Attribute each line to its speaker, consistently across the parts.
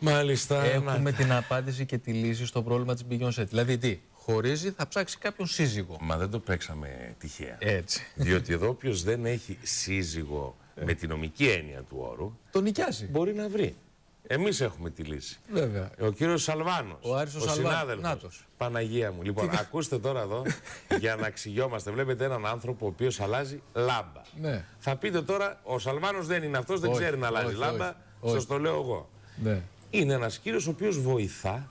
Speaker 1: Μάλιστα.
Speaker 2: Έχουμε την απάντηση και τη λύση στο πρόβλημα της Beyoncé. Δηλαδή τι, χωρίζει, θα ψάξει κάποιον σύζυγο.
Speaker 1: Μα δεν το παίξαμε τυχαία.
Speaker 2: Έτσι.
Speaker 1: Διότι εδώ όποιος δεν έχει σύζυγο με τη νομική έννοια του όρου,
Speaker 2: τον νοικιάζει.
Speaker 1: μπορεί να βρει. Εμείς έχουμε τη λύση.
Speaker 2: Βέβαια.
Speaker 1: Ο κύριος Σαλβάνος,
Speaker 2: ο Άρης ο
Speaker 1: συνάδελφος.
Speaker 2: Νάτος.
Speaker 1: Παναγία μου. Λοιπόν, ακούστε τώρα εδώ για να εξηγιόμαστε. Βλέπετε έναν άνθρωπο ο οποίος αλλάζει λάμπα.
Speaker 2: Ναι.
Speaker 1: Θα πείτε τώρα, ο Σαλβάνος δεν είναι αυτός, δεν ξέρει να αλλάζει λάμπα. Σας το λέω εγώ.
Speaker 2: Ναι.
Speaker 1: Είναι ένας κύριος ο οποίος βοηθά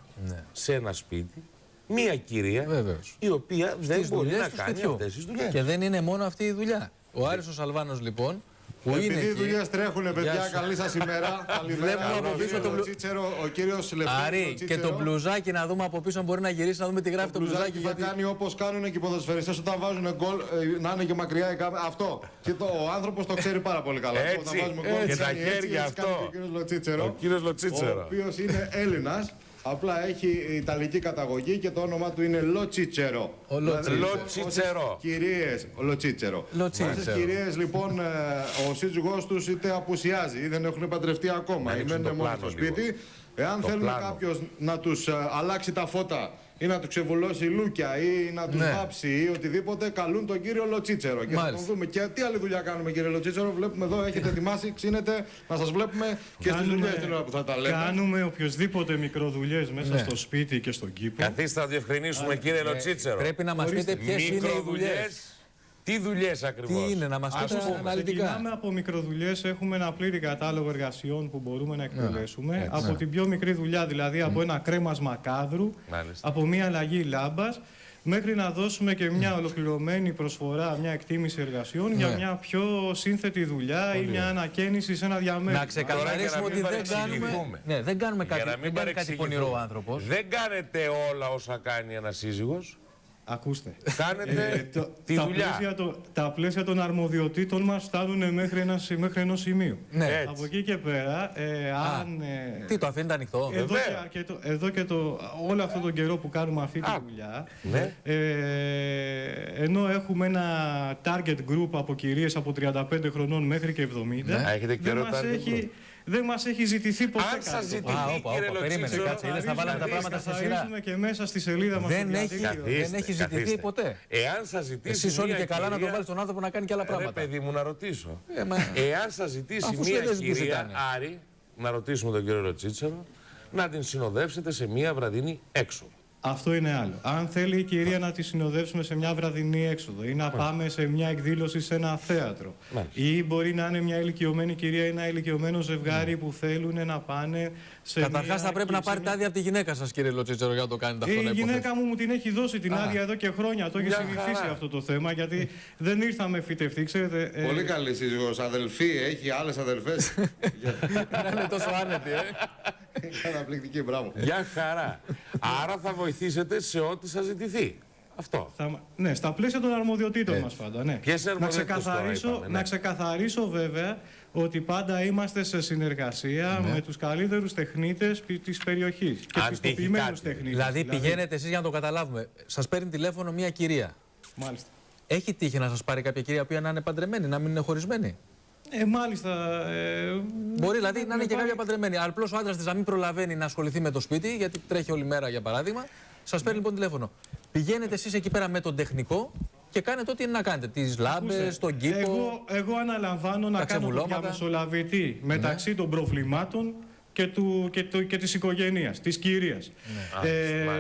Speaker 1: σε ένα σπίτι μία κυρία η οποία δεν μπορεί να κάνει αυτές τις δουλειές.
Speaker 2: Και δεν είναι μόνο αυτή η δουλειά. Ο Άρης ο Σαλβάνος λοιπόν, που
Speaker 3: επειδή
Speaker 2: είναι
Speaker 3: οι δουλειές τρέχουνε, παιδιά, καλή σας ημέρα.
Speaker 2: Βλέπουμε από πίσω το
Speaker 3: ο κύριος Λευτέρης.
Speaker 2: Άρη, και το μπλουζάκι να δούμε από πίσω, αν μπορεί να γυρίσει, να δούμε τι γράφει το μπλουζάκι.
Speaker 3: Θα κάνει όπως κάνουν και οι ποδοσφαιριστές όταν βάζουν γκολ, να είναι και μακριά η κάμερα. Αυτό. Και ο άνθρωπος το ξέρει πάρα πολύ καλά.
Speaker 1: Έτσι, και τα χέρια αυτό. Ο κύριος Λοτσίτσερο.
Speaker 3: Ο οποίος είναι Έλληνας. Απλά έχει ιταλική καταγωγή και το όνομά του είναι Λοτσίτσερο.
Speaker 1: Λοτσίτσερο.
Speaker 3: Κυρίες, Λοτσίτσερο. Όσες κυρίες λοιπόν ο σύζυγός τους είτε απουσιάζει ή δεν έχουν παντρευτεί ακόμα ή μένουν μόνο στο σπίτι, εάν θέλουν κάποιος να τους αλλάξει τα φώτα ή να του ξεβουλώσει λούκια ή να του βάψει ή οτιδήποτε, καλούν τον κύριο Λοτσίτσερο. Και θα τον δούμε. Και τι άλλη δουλειά κάνουμε, κύριε Λοτσίτσερο? Βλέπουμε εδώ, έχετε ετοιμάσει, ξύνετε, να σας βλέπουμε και στις δουλειές την ώρα που θα τα λέμε.
Speaker 4: Κάνουμε οποιοσδήποτε μικροδουλειές μέσα στο σπίτι και στον κήπο.
Speaker 1: Καθίστε να διευκρινίσουμε, κύριε Λοτσίτσερο.
Speaker 2: Πρέπει να μας πείτε ποιες είναι οι δουλειές.
Speaker 1: Τι δουλειές ακριβώς?
Speaker 2: Τι είναι, να μας πείτε αναλυτικά.
Speaker 4: Ξεκινάμε από μικροδουλειές, έχουμε ένα πλήρη κατάλογο εργασιών που μπορούμε να εκτελέσουμε. Από την πιο μικρή δουλειά, δηλαδή από ένα κρέμασμα κάδρου, από μια αλλαγή λάμπας, μέχρι να δώσουμε και μια ολοκληρωμένη προσφορά, μια εκτίμηση εργασιών για μια πιο σύνθετη δουλειά ή μια ανακαίνιση σε ένα διαμέρισμα.
Speaker 2: Να ξεκαθαρίσουμε ότι δεν κάνουμε κάτι πονηρό ο άνθρωπος.
Speaker 1: Δεν κάνετε όλα όσα κάνει ένας σύζυγος.
Speaker 4: Ακούστε.
Speaker 1: Κάνετε τη δουλειά.
Speaker 4: Τα πλαίσια των αρμοδιοτήτων μας φτάνουν μέχρι ενός σημείου.
Speaker 2: Ναι.
Speaker 4: Από εκεί και πέρα,
Speaker 2: τι, το αφήνετε ανοιχτό?
Speaker 4: Εδώ και όλο αυτόν τον καιρό που κάνουμε αυτή τη δουλειά, ενώ έχουμε ένα target group από κυρίες από 35 χρονών μέχρι και 70, δεν μας έχει ζητηθεί ποτέ
Speaker 1: κάτι. Αν σας ζητηθεί,
Speaker 2: περίμενε, κάτσε, είδες, θα βάλαμε τα πράγματα σε σειρά.
Speaker 4: Και μέσα στη σελίδα μας
Speaker 2: δεν έχει ζητηθεί ποτέ.
Speaker 1: Εάν σας ζητήσει
Speaker 2: εσείς όλοι και καλά να τον βάλεις τον άνθρωπο να κάνει και άλλα πράγματα.
Speaker 1: Ρε παιδί μου, να ρωτήσω. Εάν σας ζητήσει μια κυρία, Άρη, να ρωτήσουμε τον κύριο Λοτσίτσερο, να την συνοδεύσετε σε μια βραδινή έξοδο.
Speaker 4: Αυτό είναι άλλο. Αν θέλει η κυρία να τη συνοδεύσουμε σε μια βραδινή έξοδο ή να πάμε σε μια εκδήλωση σε ένα θέατρο, ή μπορεί να είναι μια ηλικιωμένη κυρία ή ένα ηλικιωμένο ζευγάρι που θέλουν να πάνε σε.
Speaker 2: Καταρχάς θα πρέπει να πάρετε άδεια από τη γυναίκα σας, κύριε Λοτσίτσερο, για να το κάνετε αυτό.
Speaker 4: Η γυναίκα μου την έχει δώσει την άδεια εδώ και χρόνια. Το έχει συνηθίσει αυτό το θέμα, γιατί δεν ήρθαμε φυτευτοί, ξέρετε.
Speaker 3: Πολύ καλή σύζυγος, αδελφή, έχει άλλες αδελφές.
Speaker 2: Είναι τόσο άνετη,
Speaker 3: Καταπληκτική, μπράβο.
Speaker 1: Για χαρά. Άρα θα βοηθήσετε σε ό,τι σας ζητηθεί. Αυτό.
Speaker 4: Ναι, στα πλαίσια των αρμοδιοτήτων μας πάντα. Ναι.
Speaker 1: Ποιες αρμοδιότητες τώρα είπαμε,
Speaker 4: να ξεκαθαρίσω βέβαια ότι πάντα είμαστε σε συνεργασία με τους καλύτερους τεχνίτες της περιοχής και πιστοποιημένους τεχνίτες.
Speaker 2: Δηλαδή πηγαίνετε εσείς, για να το καταλάβουμε, σας παίρνει τηλέφωνο μια κυρία.
Speaker 4: Μάλιστα.
Speaker 2: Έχει τύχει να σας πάρει κάποια κυρία που να είναι παντρεμένη, να μην είναι χωρισμένη?
Speaker 4: Μάλιστα.
Speaker 2: Μπορεί δηλαδή να είναι και κάποια παντρεμένη. Απλώς ο άντρας της να μην προλαβαίνει να ασχοληθεί με το σπίτι, γιατί τρέχει όλη μέρα για παράδειγμα. Σας παίρνει λοιπόν τηλέφωνο. Πηγαίνετε εσείς εκεί πέρα με τον τεχνικό και κάνετε ό,τι είναι να κάνετε. Τις λάμπες, τον κήπο.
Speaker 4: Εγώ αναλαμβάνω να κάνω το διαμεσολαβητή μεταξύ των προβλημάτων και της οικογένειας, της κυρίας.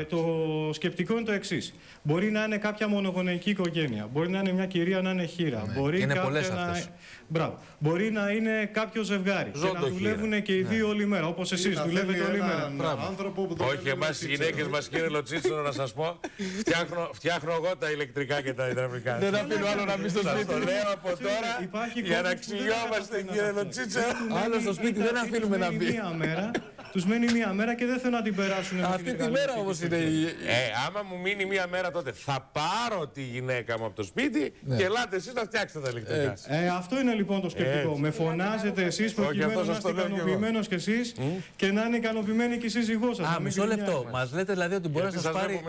Speaker 4: Το σκεπτικό είναι το εξής. Μπορεί να είναι κάποια μονογονεϊκή οικογένεια, μπορεί να είναι μια κυρία να είναι χήρα,
Speaker 2: είναι πολλές αυτές.
Speaker 4: Μπορεί να είναι κάποιο ζευγάρι και να δουλεύουν και οι δύο όλη μέρα, όπως εσείς δουλεύετε όλη μέρα.
Speaker 1: Όχι, εμάς οι γυναίκες μας, κύριε Λοτσίτσερο, να σας πω, φτιάχνω εγώ τα ηλεκτρικά και τα υδραυλικά.
Speaker 2: Δεν αφήνω άλλο να μπει στο σπίτι.
Speaker 1: Το λέω από τώρα για να ξυλιόμαστε, κύριε Λοτσίτσερο.
Speaker 2: Άλλο στο σπίτι δεν αφήνουμε να μπει.
Speaker 4: Τους μένει μία μέρα και δεν θέλουν να την περάσουν.
Speaker 2: Αυτή τη μέρα όμως είναι η.
Speaker 1: Άμα μου μείνει μία μέρα, τότε θα πάρω τη γυναίκα μου από το σπίτι και ελάτε εσείς να φτιάξετε τα ηλεκτρικά.
Speaker 4: Αυτό είναι λοιπόν το σκεπτικό. Με φωνάζετε εσείς προκειμένου να είστε ικανοποιημένος κι εσείς και να είναι ικανοποιημένη και η σύζυγός σας.
Speaker 2: Μισό λεπτό. Μας λέτε δηλαδή ότι μπορεί να σας πάρει.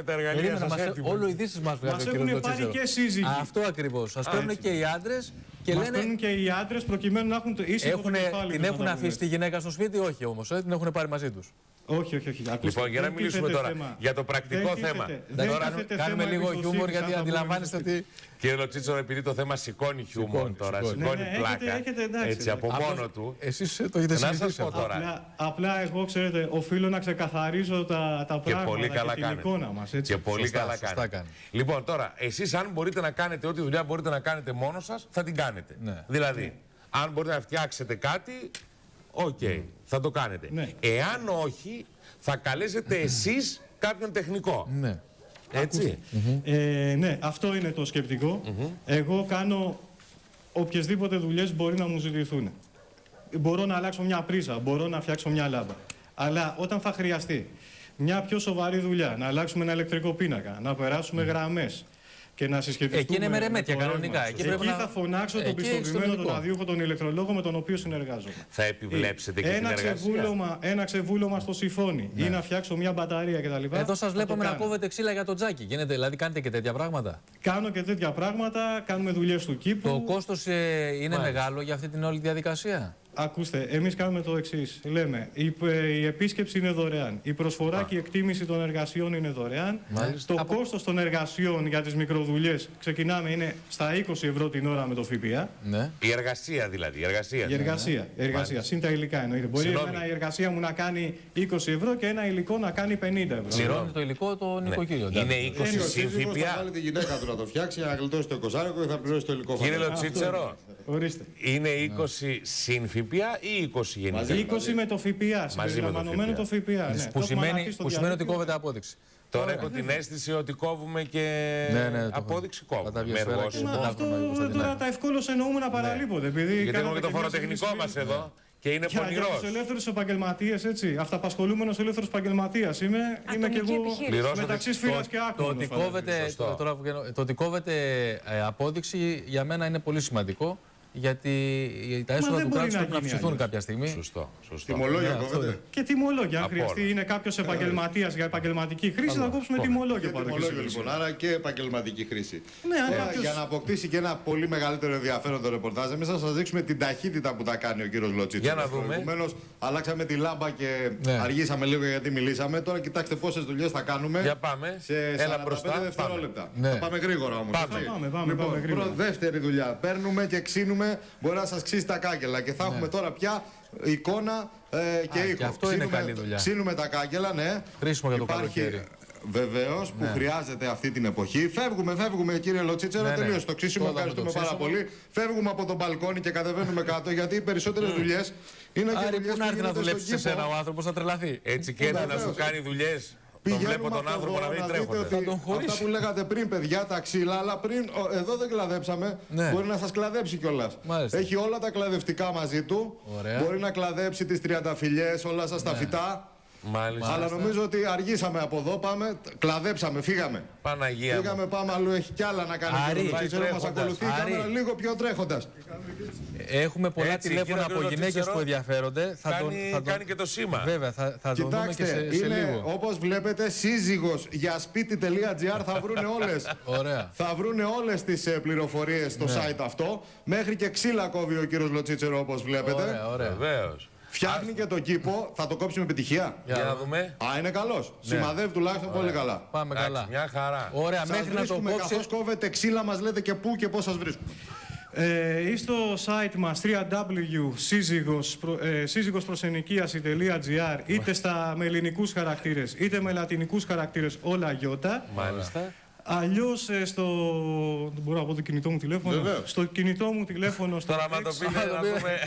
Speaker 2: Όλο ειδήσεις μας βγάζει.
Speaker 4: Μας έχουν πάρει και σύζυγοι.
Speaker 2: Αυτό ακριβώς. Σας παίρνουν και οι άντρες.
Speaker 4: Μας παίρνουν και οι άντρες προκειμένου να έχουν ήσυχο το κεφάλι.
Speaker 2: Την έχουν αφήσει τη γυναίκα στο σπίτι, όχι όμως. Την έχουν πάρει μαζί τους.
Speaker 4: Όχι. Ακούστε,
Speaker 1: Λοιπόν, για να μιλήσουμε τώρα για το πρακτικό θέμα.
Speaker 2: Τώρα κάνουμε λίγο χιούμορ, γιατί αντιλαμβάνεστε ότι.
Speaker 1: Κύριε Λοτσίτσορο, επειδή το θέμα σηκώνει χιούμορ τώρα, σηκώνει πλάκα. Έτσι, από μόνο του.
Speaker 2: Εσείς το έχετε συζητήσει
Speaker 1: αυτό τώρα.
Speaker 4: Απλά εγώ, ξέρετε, οφείλω να ξεκαθαρίσω τα πράγματα
Speaker 1: πολύ καλά
Speaker 4: και την εικόνα μας.
Speaker 1: Και πολύ καλά κάνετε. Λοιπόν, τώρα, εσείς αν μπορείτε να κάνετε ό,τι δουλειά μπορείτε να κάνετε μόνος σας, θα την κάνετε. Δηλαδή, αν μπορείτε να φτιάξετε κάτι, οκ, θα το κάνετε. Εάν όχι, θα καλέσετε εσείς κάποιον τεχνικό. Έτσι.
Speaker 4: Ναι, αυτό είναι το σκεπτικό. Εγώ κάνω οποιασδήποτε δουλειές μπορεί να μου ζητηθούν. Μπορώ να αλλάξω μια πρίζα, μπορώ να φτιάξω μια λάμπα. Αλλά όταν θα χρειαστεί μια πιο σοβαρή δουλειά, να αλλάξουμε ένα ηλεκτρικό πίνακα, να περάσουμε γραμμές και να συσχετιστούμε.
Speaker 2: Εκεί είναι με ρεμέτια κανονικά.
Speaker 4: Εκεί θα φωνάξω τον πιστοποιημένο, τον αδίωχο, τον ηλεκτρολόγο με τον οποίο συνεργάζομαι.
Speaker 1: Θα επιβλέψετε και την εργασία.
Speaker 4: Ένα ξεβούλωμα στο σιφόνι ή να φτιάξω μια μπαταρία κτλ.
Speaker 2: Εδώ σας βλέπουμε να κόβετε ξύλα για το τζάκι. Γίνεται, δηλαδή κάνετε και τέτοια πράγματα.
Speaker 4: Κάνω και τέτοια πράγματα, κάνουμε δουλειές του κήπου.
Speaker 2: Το κόστος είναι μεγάλο για αυτή την όλη διαδικασία.
Speaker 4: Ακούστε, εμείς κάνουμε το εξής. Λέμε, η επίσκεψη είναι δωρεάν. Η προσφορά και η εκτίμηση των εργασιών είναι δωρεάν. Το κόστος των εργασιών για τις μικροδουλειές ξεκινάμε είναι στα 20 ευρώ την ώρα με το ΦΠΑ.
Speaker 1: Ναι. Η εργασία δηλαδή.
Speaker 4: Η εργασία. Συν τα υλικά εννοείται. Μπορεί η εργασία μου να κάνει 20 ευρώ και ένα υλικό να κάνει 50 ευρώ.
Speaker 2: Πληρώνει το υλικό το νοικοκύριο.
Speaker 1: Είναι 20 συν ΦΠΑ.
Speaker 3: Θα βάλει τη γυναίκα του να το φτιάξει, να γλιτώσει το 20 και θα πληρώσει το υλικό.
Speaker 1: Κύριε Λοτσίτσερο, είναι 20 συν ΦΠΑ ή 20 γενικά?
Speaker 4: 20 με το ΦΠΑ, συμπεριλαμβανομένο το ΦΠΑ.
Speaker 2: Που σημαίνει ότι κόβεται απόδειξη.
Speaker 1: Τώρα έχω την αίσθηση ότι κόβουμε και απόδειξη κόβουμε.
Speaker 4: Τώρα τα ευκόλως εννοούμε να παραλείπονται.
Speaker 1: Γιατί έχουμε και το φοροτεχνικό μας εδώ. Και είναι πονηρός.
Speaker 4: Για τους ελεύθερους επαγγελματίες, έτσι, αυταπασχολούμενος ελεύθερος επαγγελματίας είμαι και εγώ μεταξύ σφύρας και άκρων.
Speaker 2: Το ότι κόβεται απόδειξη για μένα είναι πολύ σημαντικό. Γιατί τα έσοδα του κράτους πρέπει να αυξηθούν κάποια στιγμή.
Speaker 1: Σωστό.
Speaker 3: Τιμολόγια κόβεται.
Speaker 4: Και τιμολόγια. Αν χρειαστεί, είναι κάποιος επαγγελματίας για επαγγελματική χρήση, θα κόψουμε τιμολόγια.
Speaker 3: Λοιπόν, άρα και επαγγελματική χρήση. Για να αποκτήσει και ένα πολύ μεγαλύτερο ενδιαφέρον το ρεπορτάζ, εμείς θα σας δείξουμε την ταχύτητα που τα κάνει ο κύριος Λοτσίτσος.
Speaker 1: Για να δούμε.
Speaker 3: Προηγουμένως αλλάξαμε τη λάμπα και αργήσαμε λίγο γιατί μιλήσαμε. Τώρα κοιτάξτε πόσες δουλειές θα κάνουμε.
Speaker 1: Για πάμε.
Speaker 3: Σε 45 δευτερόλεπτα. Θα πάμε γρήγορα όμως.
Speaker 4: Πάμε.
Speaker 3: Δεύτερη δουλειά. Παίρνουμε και ξύνουμε. Μπορεί να σας ξύσει τα κάγκελα και θα έχουμε τώρα πια εικόνα και ήχο.
Speaker 2: Και αυτό είναι καλή δουλειά.
Speaker 3: Ξύνουμε τα κάγκελα, ναι.
Speaker 2: Χρήσιμο για το καλοκαίρι.
Speaker 3: Βεβαίως που χρειάζεται αυτή την εποχή. Φεύγουμε κύριε Λοτσίτσερο, τελείωσε το ξύσιμο. Ευχαριστούμε πάρα πολύ. Φεύγουμε από τον μπαλκόνι και κατεβαίνουμε κάτω γιατί οι περισσότερες δουλειές είναι και δουλειές.
Speaker 2: Πού να έρθει να δουλέψει σε σένα ο άνθρωπος, θα τρελαθεί.
Speaker 1: Έτσι και έρθει να σου κάνει δουλειές. Τον βλέπω τον άνθρωπο να μην τρέχονται.
Speaker 3: Αυτά που λέγατε πριν, παιδιά, τα ξύλα, αλλά πριν εδώ δεν κλαδέψαμε. Μπορεί να σας κλαδέψει κιόλας. Έχει όλα τα κλαδευτικά μαζί του. Μπορεί να κλαδέψει τις τριανταφυλλιές, όλα σας τα φυτά. Αλλά νομίζω ότι αργήσαμε από εδώ. Πάμε, κλαδέψαμε, φύγαμε.
Speaker 1: Παναγία.
Speaker 3: Φύγαμε, πάμε αλλού. Έχει κι άλλα να κάνει. Μας ακολουθεί η κάμερα λίγο πιο τρέχοντας.
Speaker 2: Έχουμε πολλά τηλέφωνα από γυναίκες που ενδιαφέρονται.
Speaker 1: Κάνει και το σήμα.
Speaker 2: Βέβαια, θα το δούμε και σε λίγο.
Speaker 3: Όπως βλέπετε, σύζυγος για σπίτι.gr θα βρούνε όλες. Θα βρούνε όλες τις πληροφορίες στο site αυτό. Μέχρι και ξύλα κόβει ο κύριος Λοτσίτσερο, όπως βλέπετε.
Speaker 1: Βεβαίως.
Speaker 3: Φτιάχνει και το κήπο, θα το κόψει με επιτυχία.
Speaker 1: Για να δούμε.
Speaker 3: Είναι καλός. Σημαδεύει τουλάχιστον πολύ καλά.
Speaker 2: Πάμε καλά.
Speaker 1: Μια χαρά.
Speaker 2: Ωραία, μέχρι να το κόψει.
Speaker 3: Καθώς κόβετε ξύλα, μας λέτε και πού και πώς σας βρίσκουμε.
Speaker 4: Ή στο site μας www.σύζυγοσπροσενοικίαση.gr είτε με ελληνικούς χαρακτήρες είτε με λατινικούς χαρακτήρες όλα γιώτα.
Speaker 1: Μάλιστα.
Speaker 4: Αλλιώς μπορώ να πω το κινητό μου τηλέφωνο. Στο κινητό μου τηλέφωνο.
Speaker 1: Τώρα άμα το πείτε να πούμε.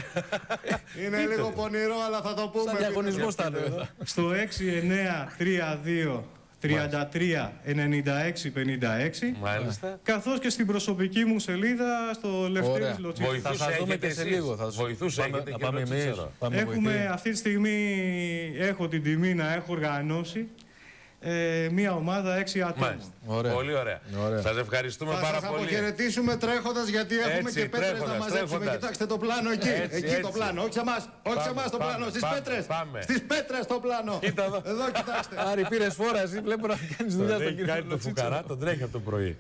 Speaker 3: Είναι λίγο πονηρό, αλλά θα το πούμε.
Speaker 2: Σαν διαγωνισμός θα είναι εδώ.
Speaker 4: Στο 6932 33 96 56.
Speaker 1: Μάλιστα.
Speaker 4: Καθώς και στην προσωπική μου σελίδα στο Λευτέρης Λοτσίτσερος.
Speaker 2: Θα σας δούμε και σε λίγο.
Speaker 1: Βοηθούς έχετε και Λοτσίτσερο.
Speaker 4: Έχουμε αυτή τη στιγμή, έχω την τιμή να έχω οργανώσει μία ομάδα 6 ατόμων.
Speaker 1: Πολύ ωραία. Σας ευχαριστούμε πάρα πολύ.
Speaker 3: Θα σας αποχαιρετήσουμε τρέχοντας γιατί έχουμε και πέτρες να μαζέψουμε. Κοιτάξτε το πλάνο εκεί. Εκεί το πλάνο. Όχι σε εμάς. Όχι σε εμάς το πλάνο. Στις πέτρες. Στις πέτρες το πλάνο.
Speaker 2: Εδώ κοιτάξτε. Άρη, πήρες φόρα, εσύ βλέπω να κάνεις δουλειά στον κύριο.
Speaker 1: Κάνει το φουκαρά, τον τρέχει από το πρωί.